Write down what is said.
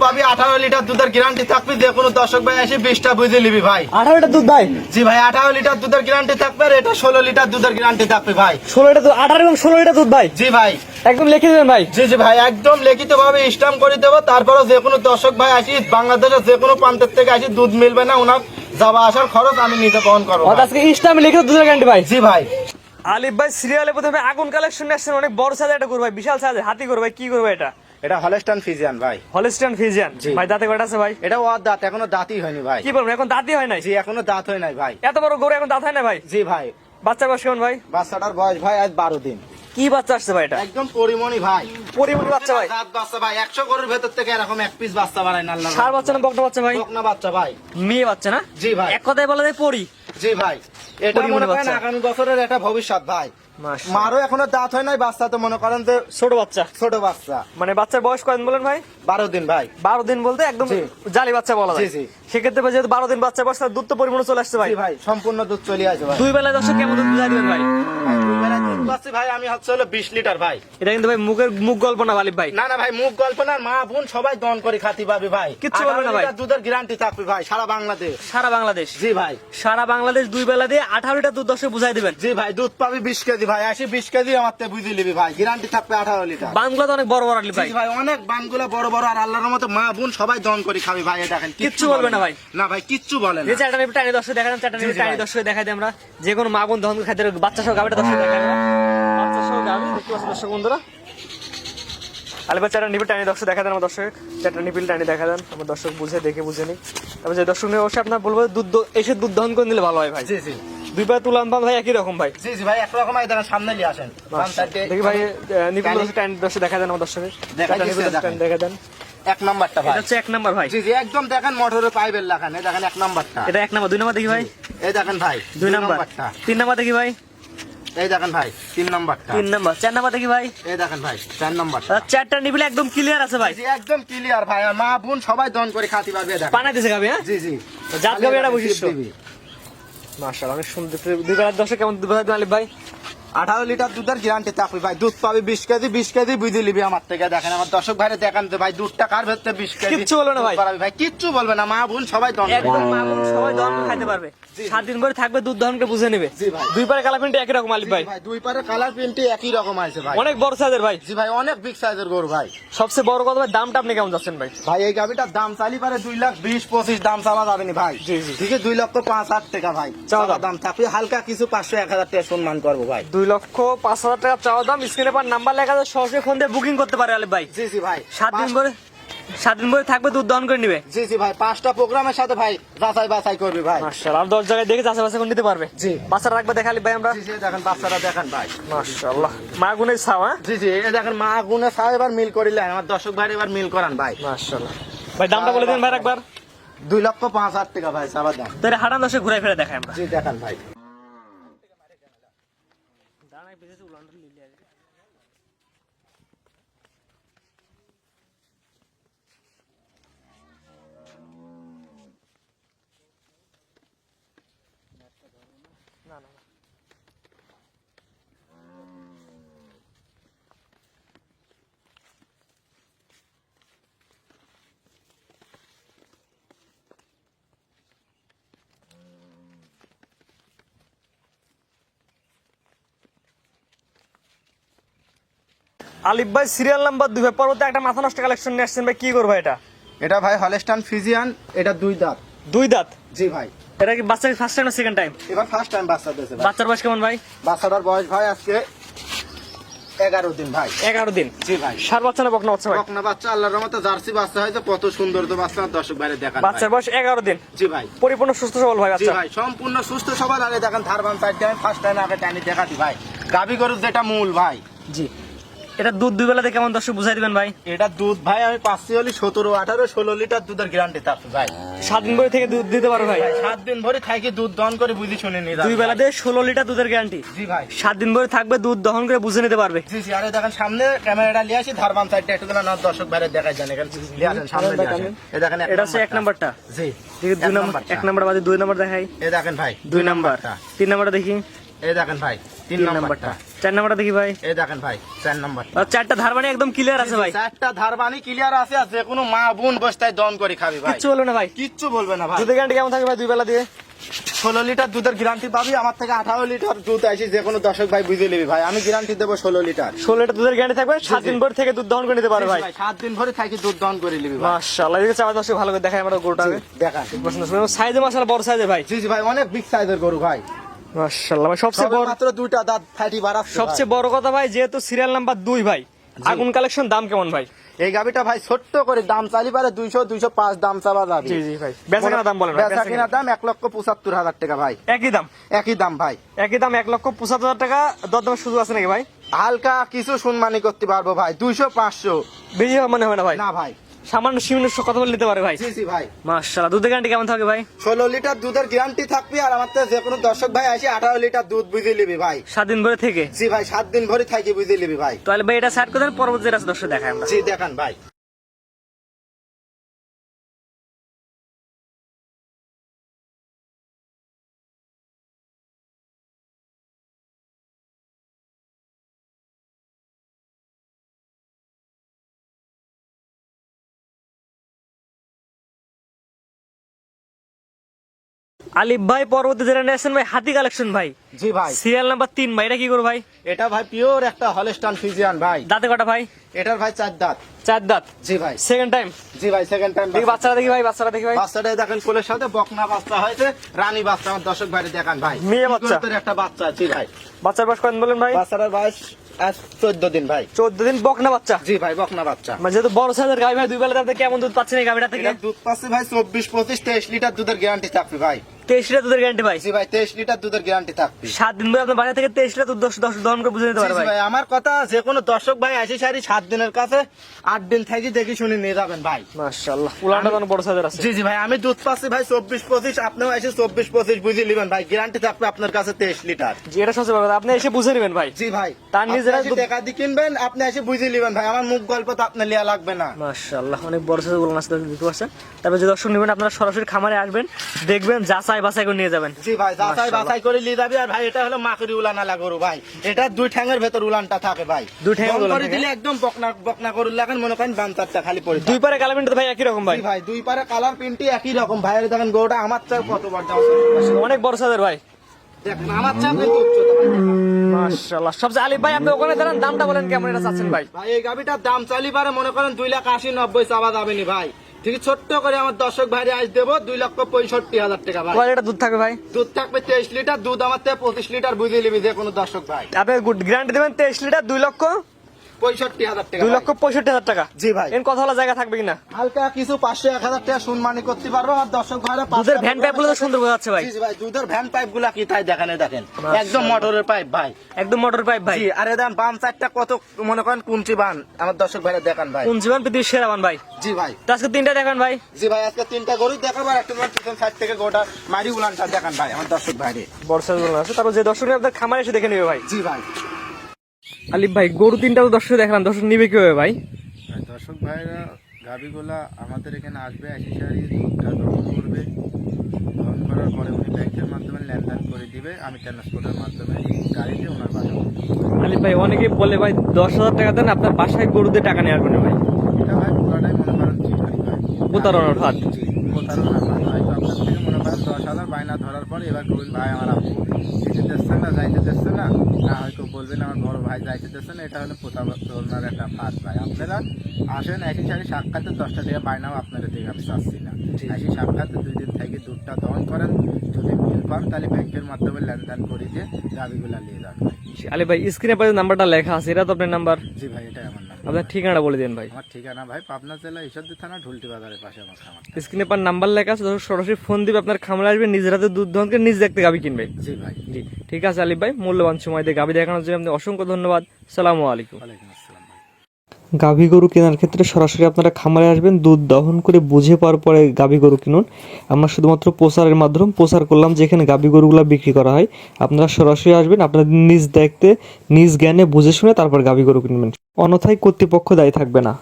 পাবি 18 লিটার দুধের গ্যারান্টি থাকবে, যে কোনো দর্শক ভাই এসে 20টা বুঝে নিবি ভাই। 18 লিটার দুধ ভাই? জি ভাই, 18 লিটার দুধের গ্যারান্টি থাকবে, আর এটা 16 লিটার দুধের গ্যারান্টি থাকবে ভাই। 16 লিটার দুধ, 18 এবং 16 লিটার দুধ ভাই? জি ভাই, একদম লিখে দেবেন ভাই? জি জি ভাই, একদম লিখিত ভাবে স্ট্যাম্প করে দেবো। তারপরে যে কোনো দর্শক ভাই আসি বাংলাদেশের যে কোনো প্রান্তের থেকে আসি দুধ মিলবে না, ওনার যাওয়া আসার খরচ আমি নিজে বহন করবো। আজকে স্ট্যাম্প লিখে দুধের গ্যারান্টি ভাই? জি ভাই। আলিফ ভাই সিরিয়ালে প্রথমে আগুন কালেকশন আসছেন, অনেক বড় সাইজের একটা গরু ভাই, বিশাল সাইজের হাতি গরু ভাই। কি করবে এটা? এটা হলস্টাইন ফ্রিজিয়ান ভাই। হলস্টাইন ফ্রিজিয়ান ভাই, দাঁতে কয়টা আছে ভাই? এটা ওর দাঁত এখনো দাঁতই হয়নি ভাই। কি বলবেন, এখন দাঁতই হয় নাই? জি, এখনো দাঁত হয় নাই ভাই। এত বড় গরু এখন দাঁত হয় না ভাই? জি ভাই। বাচ্চা বয়স কেমন ভাই? বাচ্চাটার বয়স ভাই আজ 12 দিন। কি বাচ্চা আসছে ভাই এটা? একদম পরিমণি ভাই, পরিমণি বাচ্চা ভাই। জাত বাচ্চা ভাই, 100 গরুর ভেতর থেকে এরকম এক পিস বাচ্চা বানায় না আল্লাহ। ষাঁড় বাচ্চা না বকনা বাচ্চা ভাই? বকনা বাচ্চা ভাই। মেয়ে বাচ্চা না? জি ভাই। এক কথায় বলা যায় পরি। জি ভাই, এটা পরিমণি মনে করেন বাচ্চা। আগামী বছরের একটা ভবিষ্যৎ ভাই। মারও এখনো দাঁত হয় নাই, বাচ্চা তো মনে করেন যে ছোট বাচ্চা। ছোট বাচ্চা। মানে বাচ্চার বয়স কয়দিন বলেন ভাই? 12 দিন ভাই। 12 দিন বলতে একদম জি। জালি বাচ্চা বলা যায়। জি, জি। সেক্ষেত্রে ভাই যেহেতু 12 দিন বাচ্চা বয়স, তার দুধ তো পরিমাণে চলে আসছে ভাই। জি ভাই, সম্পূর্ণ দুধ চলে আসে ভাই। দুই বেলায় দর্শক কেমন দুধ বুঝাই দিবেন ভাই? দুই বেলা দুধ পাচ্ছি ভাই আমি হচ্ছে হলো 20 লিটার ভাই। এটা কিন্তু ভাই মুখ গল্প না আলিফ ভাই। না না ভাই, মুখ গল্প না, মা বোন সবাই দন করে খাতি পাবে ভাই। কিচ্ছু বলবে না 18 ভাই। লিটার দুধের গ্যারান্টি থাকবে ভাই সারা বাংলাদেশ। সারা বাংলাদেশ? জি ভাই। সারা বাংলাদেশ দুই বেলা দিয়ে 18 লিটার দুধ দর্শক বুঝাই দিবেন? জি ভাই, দুধ পাবি 20 কেজি ভাই, 20 কেজি আমার থেকে বুঝে নিবি ভাই, গ্যারান্টি থাকবে 18 লিটার। বানগুলো তো অনেক বড় বড় আলিফ ভাই। জি ভাই, অনেক বানগুলা বড় বড়, আর আল্লাহর মতো মা বোন সবাই দন করে খাবে ভাই। এই দেখেন কিচ্ছু বলবে না ভাই? না ভাই, কিচ্ছু বলে না। এই চারটা নিবি টানি দর্শক দেখালাম, চারটা নিবি জি টানি ভাই। দর্শক দেখাই দিই আমরা। যে কোনো মা বোন দহন খাইতে বাচ্চা সহ গাবিটা দর্শক দেখাই আমরা। বাচ্চা সহ গাবি দেখতে পাচ্ছেন দর্শক বন্ধুরা। আলিফ ভাই চারটা নিবি টানি দর্শক দেখা দেন আমার দর্শক, চারটা নিবিল টানি দেখা দেন আমার দর্শক বুঝে দেখে বুঝে নি। তারপর যে দর্শক নিয়ে অবশ্যই আপনার বলবো এসে দুধ দহন করে নিলে ভালো হয় ভাই। জি জি দুই পায়ে তুলান পান ভাই একই রকম ভাই। জি জি ভাই, একরকম। এই দেখেন সামনে নিয়ে আসেন। দেখি ভাই নিবিল টানি দর্শক দেখা দেন আমার দর্শকের, দেখাই চারটা দিচ্ছে, নিবিল টানি দেখা দেন। এক নাম্বারটা ভাই। এটা হচ্ছে এক নাম্বার ভাই। জি জি, একদম দেখেন মোটরের পাইপের লাগান। এই দেখেন এক নাম্বারটা। এটা এক নাম্বার। দুই নাম্বার দেখি ভাই। এই দেখেন ভাই দুই নাম্বার। তিন নাম্বার দেখি ভাই। এই দেখেন ভাই 3 নাম্বারটা। তিন নাম্বার। চার নাম্বার দেখি ভাই। এই দেখেন ভাই 4 নাম্বারটা। চারটা নিবিল একদম ক্লিয়ার আছে ভাই। জি একদম ক্লিয়ার ভাই, আর মা বোন সবাই দন করে খাতি পারবে। এই দেখেন পানা দিছে গাবি। হ্যাঁ জি জি, জাত গাবি এটা বৈশিষ্ট্য। দিবি। মাশাআল্লাহ অনেক সুন্দর। দুই বেলার দর্শক কেমন দুধ পাবেন আলিফ ভাই? 18 লিটার দুধের গ্যারান্টি থাকবে ভাই। দুধ পাবি 20 কেজি, 20 কেজি বুঝে নিবি আমার থেকে। দেখেন আমার দর্শক ভাইরে দেখান তো ভাই, দুধটা কার ভেতরে 20 কেজি। কিচ্ছু বলবে না ভাই? দুধ পাবি ভাই, কিচ্ছু বলবে না, মা বোন সবাই দন করে। একদম মা বোন সবাই দহন করে খাইতে পারবে। 7 দিন ধরে থাকবে, দুধ দহন করে বুঝে নেবে। জি ভাই। দুই পারে কালা প্রিন্ট একই রকম আলিফ ভাই। ভাই দুই পারে কালার প্রিন্টই একই রকম আছে ভাই। অনেক বড় সাইজের ভাই। জি ভাই, অনেক বিগ সাইজের গরু ভাই। সবচেয়ে বড় কথা ভাই, দামটা আপনি কেমন যাচ্ছেন ভাই? ভাই এই গাভিটার দাম চালি পারে 2,20,25 দাম চাওয়া যাবে না ভাই। জি, জি। ঠিক আছে, 2,05,000 টাকা ভাই চাওয়া চাওয়া দাম থাকবে। হালকা কিছু 500-1,000 টাকা সম্মান করবো ভাই। 2,05,000 টাকা চাওয়া দাম। স্ক্রিনে পার নাম্বার লেখা আছে, সরাসরি ফোন দিয়ে বুকিং করতে পারে আলিফ ভাই। জি জি ভাই। 7 দিন ধরে থাকবে, দুধ দহন করে নিবে। জি জি ভাই, 5টা প্রোগ্রামের সাথে ভাই যাচাই বাছাই করবে ভাই। মাশাআল্লাহ, আর 10 জায়গায় দেখে যাচাই বাছাই করে নিতে পারবে। জি। বাচ্চাটা রাখবে দেখা আলিফ ভাই আমরা। জি জি, দেখেন বাচ্চারা দেখেন ভাই। মাশাআল্লাহ, মা গুনের ছাও। হ্যাঁ জি জি, এই দেখেন মা গুনে সাহেব এবার মিল করিলেন। আমার দর্শক ভাই এবার মিল করান ভাই। মাশাআল্লাহ ভাই, দামটা বলে দিন ভাই একবার। 2,05,000 টাকা ভাই চাওয়া দাম। তাহলে হাঁটান দশে ঘুরে ফিরে দেখাই আমরা। জি দেখান ভাই। আলিফ ভাই সিরিয়াল নাম্বার 2 ভাই, পরবর্তী একটা মাথা নষ্ট কালেকশন নিয়ে আসছেন ভাই, কি করবো এটা? এটা ভাই হলস্টাইন ফ্রিজিয়ান, এটা 2 দাঁত। 2 দাঁত? জি ভাই। এটা কি বাচ্চা ফার্স্ট টাইম না সেকেন্ড টাইম? এবার ফার্স্ট টাইম বাচ্চা দিয়েছে ভাই। বাচ্চার বয়স কেমন ভাই? বাচ্চাটার বয়স ভাই আজকে 11 দিন ভাই। 11 দিন? জি ভাই। সার বাচ্চা না বকনা বাচ্চা ভাই? বকনা বাচ্চা, আল্লাহর রহমতে জার্সি বাচ্চা হয়েছে। কত সুন্দর তো বাচ্চা, দর্শক ভাইরে দেখান ভাই। বাচ্চার বয়স 11 দিন? জি ভাই। পরিপূর্ণ সুস্থ সবল ভাই জি বাচ্চা? ভাই, সম্পূর্ণ সুস্থ সবল। আগে দেখেন ধারবান সাইড দিয়ে ফার্স্ট টাইম আগে টানি দেখাতি ভাই। গাবি গরুর যেটা মূল ভাই। জি। এটা দুধ দুই বেলাতে কেমন দর্শক বুঝাই দিবেন ভাই? এটা দুধ ভাই আমি পাচ্ছি হলি 17, 18, 16 লিটার দুধের গ্যারান্টি থাকবে ভাই। 7 দিন ভরে থেকে দুধ দিতে পারো ভাই? 7 দিন ভরে থাকি দুধ দহন করে বুঝি শুনে নিয়ে যাবে। দুই বেলাতে 16 লিটার দুধের গ্যারান্টি। জি ভাই। 7 দিন ভরে থাকবে, দুধ দহন করে বুঝে নিতে পারবে। জি জি, আরে দেখেন সামনে ক্যামেরাটা নিয়ে আসি, ধারবান সাইডটা একটু না দর্শক বাইরে দেখাই জানেন। এখানে নিয়ে আসেন, সামনে নিয়ে আসেন। এই দেখেন এটা হচ্ছে 1 নাম্বারটা। জি। ঠিক আছে, 2 নাম্বার। 1 নাম্বার বাদে 2 নাম্বার দেখাই। এই দেখেন ভাই 2 নাম্বার। 3 নাম্বারটা দেখি। এই দেখেন ভাই 3 নাম্বারটা। 4 নাম্বারটা দেখি ভাই। এই দেখেন ভাই 4 নাম্বার, আর 4টা ধারবানি একদম ক্লিয়ার আছে ভাই, 4টা ধারবানি ক্লিয়ার আছে, আর যে কোনো মা বোন বস্তায় দন করে খাবি ভাই, কিচ্ছু বলবে না ভাই, কিচ্ছু বলবে না ভাই। দুধের গ্যারান্টি কেমন থাকে ভাই দুই বেলা দিয়ে? 16 লিটার দুধের গ্যারান্টি পাবি, আমার থেকে 18 লিটার দুধ আসি যে কোনো দর্শক ভাই বুঝে নিবি ভাই, আমি গ্যারান্টি দেবো 16 লিটার। 16 লিটার দুধের গ্যারান্টি থাকবে, 7 দিন পর থেকে দুধ দহন করে নিতে পারবে ভাই। 7 দিন ভরে থাকি দুধ দহন করে নিবি ভাই। মাশাআল্লাহ, এদিকে চাওয়া দর্শক ভালো করে দেখাই আমরা গরুটাকে, দেখা সাইজে মাশাআল্লাহ বড় সাইজে ভাই। জি জি ভাই, অনেক বিগ সাইজের গরু ভাই, মাশাআল্লাহ ভাই। সবচেয়ে বড়, মাত্র 2টা দাঁত ফাটি বাড়াচ্ছে। সবচেয়ে বড় কথা ভাই, যেহেতু সিরিয়াল নাম্বার 2 ভাই, আগুন কালেকশন দাম কেমন ভাই? এই গাবিটা ভাই ছোট্ট করে দাম চালি পারে 200 205 দাম চাওয়া যাবে। জি জি ভাই, বেচাকেনা দাম বলেন ভাই। বেচাকেনা দাম 1,75,000 টাকা ভাই। একই দাম, একই দাম ভাই, একই দাম 1,75,000 টাকা। দরদামের সুযোগ আছে নাকি ভাই? হালকা কিছু সম্মানী করতে পারবো ভাই, 200 500 বেশি মনে হয় না ভাই? না ভাই, সামান্য সীমিত কথা বলে নিতে পারে ভাই। জি জি ভাই। মাশাআল্লাহ, দুধের গ্যারান্টি কেমন থাকে ভাই? 16 লিটার দুধের গ্যারান্টি থাকবে, আর আমার যে কোনো দর্শক ভাই আসে 18 লিটার দুধ বুঝে নিবি ভাই। 7 দিন ধরে থেকে? জি ভাই, 7 দিন ভরে থাকি বুঝে নিবি ভাই। তাহলে ভাই এটা সাইড করে দেন, পরবর্তী রাস্তা দর্শক দেখাই আমরা। জি দেখান ভাই। আলিফ ভাই পরবর্তী যেটা নিয়ে আসছেন ভাই, হাতি কালেকশন ভাই। জি ভাই, সিরিয়াল নাম্বার 3 ভাই, এটা কি করো ভাই? এটা ভাই পিওর একটা হলস্টাইন ফ্রিজিয়ান ভাই। দাঁতে কটা ভাই? এটার ভাই 4 দাঁত। 4 দাঁত। জি ভাই, সেকেন্ড টাইম? জি ভাই সেকেন্ড টাইম। দেখি বাচ্চাটা দেখি ভাই, বাচ্চাটা দেখি ভাই। বাচ্চাটা দেখেন কোলের সাথে বকনা বাচ্চা হয়েছে, রানী বাচ্চা। আমার দর্শক ভাই দেখান ভাই, মেয়ে বাচ্চা? কি করে একটা বাচ্চা। জি ভাই, বাচ্চার বয়স কত বলেন ভাই? বাচ্চাটার বয়স আজ 14 দিন ভাই। 14 দিন বকনা বাচ্চা? জি ভাই, বকনা বাচ্চা। মানে যেহেতু বড় সাইজের গাই ভাই, দুই বেলা তাতে কেমন দুধ পাচ্ছেন এই গাবিটা থেকে? এটা দুধ পাচ্ছে ভাই 24 25 23 লিটার দুধের গ্যারান্টি থাকবে ভাই। 23 লিটার দুধের গ্যারান্টি ভাই? জি ভাই, 23 লিটার দুধের গ্যারান্টি থাকবে। 7 দিন ধরে আপনার বাসা থেকে 23 লিটার দুধ দহন করে বুঝে নিতে জি পারে জি ভাই। ভাই, আমার কথা যে কোনো দর্শক ভাই আসি সারি 7 দিনের কাছে 8 দিন থাকি দেখি শুনে নিয়ে যাবেন ভাই। মাশাআল্লাহ, উলানটা তো বড় সাইজের আছে। জি জি ভাই, আমি দুধ পাচ্ছি ভাই 24 25, আপনিও এসে 24 25 বুঝে নেবেন ভাই, গ্যারান্টি থাকবে আপনার কাছে 23 লিটার। জি, এটা সবচেয়ে বড় কথা, আপনি এসে বুঝে নেবেন ভাই। জি ভাই, তার নিজেরা আপনি এসে টাকা দিয়ে কিনবেন, আপনি এসে বুঝে নেবেন ভাই, আমার মুখ গল্প তো আপনার লিয়া লাগবে না। মাশাআল্লাহ, অনেক বড় সাইজের উলান আছে দিতে পারছেন। তারপর যে দর্শক নেবেন আপনারা সরাসরি খামারে আসবেন, দেখবেন, যাচাই বাছাই করে নিয়ে যাবেন। জি ভাই, যাচাই বাছাই করে নিয়ে যাবি। আর ভাই এটা হলো মাকড়ি উলান আলা গরু ভাই, এটা 2 ঠ্যাঙের ভেতর উলানটা থাকে ভাই। 2 ঠ্যাঙের উলান করে থাকে? দিলে একদম বকনা বকনা গরু লাগান, মনে করেন বান্তারটা খালি পড়ে দুই পারে কালামিনটা তো ভাই একই রকম ভাই? জি ভাই, দুই পারে কালার প্রিন্টই একই রকম ভাই। আর দেখেন গরুটা আমার চাই কত বড়, অনেক বড় সাইজের ভাই। দেখেন আমার চাই কিন্তু উচ্চতা ভাই। মাশাআল্লাহ, সবচেয়ে আলিফ ভাই আপনি ওখানে দাঁড়ান, দামটা বলেন কেমন এটা চাচ্ছেন ভাই? ভাই এই গাবিটার দাম চাইলি পারে মনে করেন 2,80,90 চাওয়া যাবে নি ভাই। ঠিক ছোট্ট করে আমার দর্শক ভাইরে আজ দেবো 2,65,000 টাকা ভাই। কয় লিটার দুধ থাকবে ভাই? দুধ থাকবে 23 লিটার, দুধ আমার থেকে 25 লিটার বুঝে নিবি যে কোনো দর্শক ভাই। আপনি গ্যারান্টি দেবেন 23 লিটার 2,65,000 টাকা। 2,65,000 টাকা? জি ভাই, এর কথা বলা জায়গা থাকবে কিনা? হালকা কিছু 500-1,000 টাকা সম্মানী করতে পারবো আমার দর্শক ভাইরা। দুধের ভ্যান পাইপ গুলো তো সুন্দর বোঝা যাচ্ছে ভাই। জি জি ভাই, দুধের ভ্যান পাইপ গুলা কি তাই দেখেন, দেখেন একদম মোটরের পাইপ ভাই, একদম মোটর পাইপ ভাই। জি। আরে দেন বাম সাইডটা কত মনে করেন কুঞ্চি বান, আমার দর্শক ভাইরা দেখান ভাই। কোন জীবন পৃথিবীর সেরা বান ভাই? জি ভাই, তো আজকে 3টা দেখান ভাই। জি ভাই, আজকে 3টা গরু দেখাবো, আর একটা পিছন সাইড থেকে গোটা মারি উলানটা দেখান ভাই আমার দর্শক ভাইরে। বড় সাইজ উলান আছে, তারপর যে দর্শক আপনাদের খামারে এসে দেখে নেবে ভাই। জি ভাই, আলিফ ভাই গরু 3টা তো দর্শক দেখালাম, দর্শক নিবে কিভাবে ভাই? দর্শক ভাইরা গাবিগুলা আমাদের এখানে আসবে, এসে সারি দুধটা গ্রহণ করবে, গ্রহণ করার পরে উনি ব্যাংকের মাধ্যমে লেনদেন করে দিবে, আমি ট্রান্সপোর্টের মাধ্যমে গাড়িতে ওনার বাসা। আলিফ ভাই অনেকে বলে ভাই 10,000 টাকা দেন আপনার বাসায় গরুদের টাকা নেওয়ার জন্য ভাই, এটা ভাই পুরাটাই মনে করেন চিপারি ভাই, প্রতারণার ফাঁদ। জি, প্রতারণার ফাঁদ ভাই। তো আপনার থেকে মনে করেন 10,000 বায়না ধরার পরে এবার বলবেন ভাই আমার আপু যেতে দিচ্ছে না, যাইতে দিচ্ছে না, না হয়তো বলবেন আমার বড় ভাই যাইতে দিচ্ছে না, এটা হলো প্রতারণার একটা ফাঁদ ভাই। আপনারা আসেন, এসে সারি সাক্ষাতে 10টা টাকা বায়নাও আপনাদের থেকে আমি চাচ্ছি না, এসে সাক্ষাতে 2 দিন থেকে দুধটা দহন করেন, যদি বিল পান তাহলে ব্যাংকের মাধ্যমে লেনদেন করে দিয়ে গাবিগুলা নিয়ে যান ভাই। আলিফ ভাই স্ক্রিনে পাশে নাম্বারটা লেখা আছে, এটা তো আপনার নাম্বার? জি ভাই, এটাই আমার নাম। আপনার ঠিকানাটা বলে দিন ভাই। আমার ঠিকানা ভাই পাবনা জেলা ঈশ্বরদী থানা ঢুলটি বাজারের পাশে আমার খামার। স্ক্রিনে পার নাম্বার লেখা আছে, সরাসরি ফোন দিবে, আপনার খামারে আসবে, নিজের হাতে দুধ দহন করে নিজ দেখতে গাবি কিনবে। জি ভাই, জি ঠিক আছে আলিফ ভাই, মূল্যবান সময় দিয়ে গাবি দেখানোর জন্য আপনি অসংখ্য ধন্যবাদ। সালামু আলাইকুম। ওয়ালাইকুম আসসালাম ভাই। গাভী গরু কেনার ক্ষেত্রে সরাসরি আপনারা খামারে আসবেন, দুধ দহন করে বুঝে পাওয়ার পরে গাভী গরু কিনুন। আমরা শুধুমাত্র প্রচারের মাধ্যমে প্রচার করলাম যেখানে গাভী গরুগুলো বিক্রি করা হয়। আপনারা সরাসরি আসবেন, আপনাদের নিজ দেখতে নিজ জ্ঞানে বুঝে শুনে তারপর গাভী গরু কিনবেন, অন্যথায় কর্তৃপক্ষ দায়ী থাকবে না।